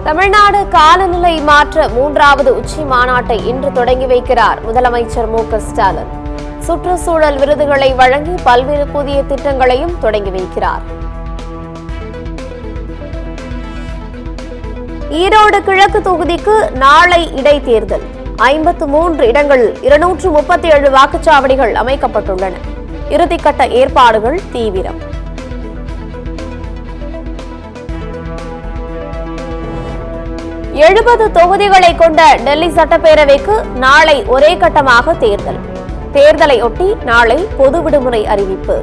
தமிழ்நாடு காலநிலை மாற்ற 3வது உச்சி மாநாட்டை இன்று தொடங்கி வைக்கிறார் முதலமைச்சர் மு.க.ஸ்டாலின். சுற்றுச்சூழல் விருதுகளை வழங்கி பல்வேறு புதிய திட்டங்களையும் தொடங்கி வைக்கிறார். ஈரோடு கிழக்கு தொகுதிக்கு நாளை இடைத்தேர்தல். 53 இடங்களில் 237 வாக்குச்சாவடிகள் அமைக்கப்பட்டுள்ளன. இறுதிக்கட்ட ஏற்பாடுகள் தீவிரம். எழுபது தொகுதிகளை கொண்ட டெல்லி சட்டப்பேரவைக்கு நாளை ஒரே கட்டமாக தேர்தல். தேர்தலை ஒட்டி நாளை பொது விடுமுறை அறிவிப்பு.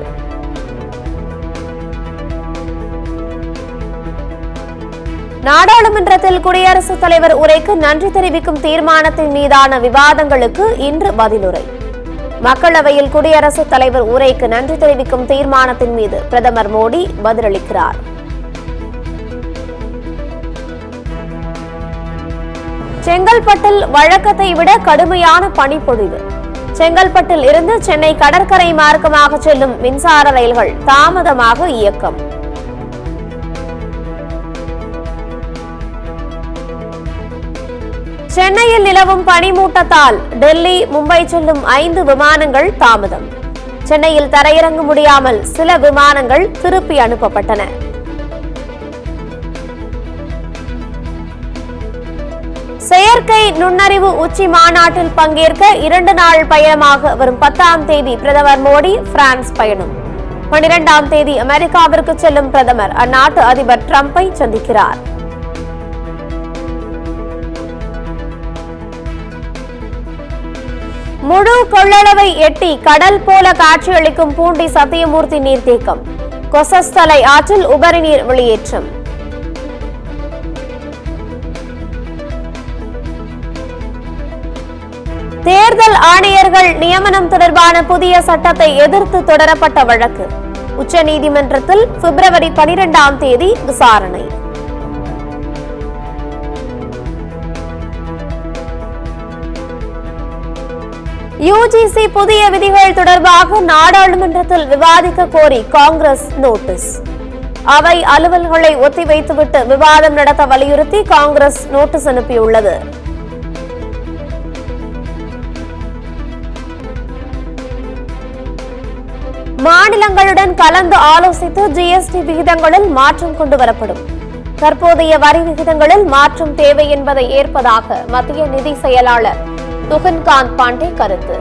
நாடாளுமன்றத்தில் குடியரசுத் தலைவர் உரைக்கு நன்றி தெரிவிக்கும் தீர்மானத்தின் மீதான விவாதங்களுக்கு இன்று பதிலுரை. மக்களவையில் குடியரசுத் தலைவர் உரைக்கு நன்றி தெரிவிக்கும் தீர்மானத்தின் மீது பிரதமர் மோடி பதிலளிக்கிறார். செங்கல்பட்டில் வழக்கத்தை விட கடுமையான பனிப்பொழிவு. செங்கல்பட்டில் இருந்து சென்னை கடற்கரை மார்க்கமாக செல்லும் மின்சார ரயில்கள் தாமதமாக இயக்கம். சென்னையில் நிலவும் பனிமூட்டத்தால் டெல்லி, மும்பை செல்லும் 5 விமானங்கள் தாமதம். சென்னையில் தரையிறங்க முடியாமல் சில விமானங்கள் திருப்பி அனுப்பப்பட்டன. செயற்கை நுண்ணறிவு உச்சி மாநாட்டில் பங்கேற்க 2 நாள் பயணமாக வரும் 10ஆம் தேதி பிரதமர் மோடி பிரான்ஸ் பயணம். 12ஆம் தேதி அமெரிக்காவிற்கு செல்லும் பிரதமர் அந்நாட்டு அதிபர் டிரம்பை சந்திக்கிறார். முழு கொள்ளளவை எட்டி கடல் போல காட்சியளிக்கும் பூண்டி சத்தியமூர்த்தி நீர்த்தேக்கம். கொசஸ்தலை ஆற்றில் உபரி நீர் வெளியேற்றம். தேர்தல் ஆணையர்கள் நியமனம் தொடர்பான புதிய சட்டத்தை எதிர்த்து தொடரப்பட்ட வழக்கு உச்சநீதிமன்றத்தில் பிப்ரவரி 12ஆம் தேதி விசாரணை. யுஜிசி புதிய விதிகள் தொடர்பாக நாடாளுமன்றத்தில் விவாதிக்க கோரி காங்கிரஸ் நோட்டீஸ். அவை அலுவல்களை ஒத்திவைத்துவிட்டு விவாதம் நடத்த வலியுறுத்தி காங்கிரஸ் நோட்டீஸ் அனுப்பியுள்ளது. மாநிலங்களுடன் கலந்து ஆலோசித்து ஜிஎஸ்டி விகிதங்களில் மாற்றம் கொண்டுவரப்படும். தற்போதைய வரி விகிதங்களில் மாற்றம் தேவை என்பதை ஏற்பதாக மத்திய நிதி செயலாளர் துகன்காந்த் பாண்டே கருத்து.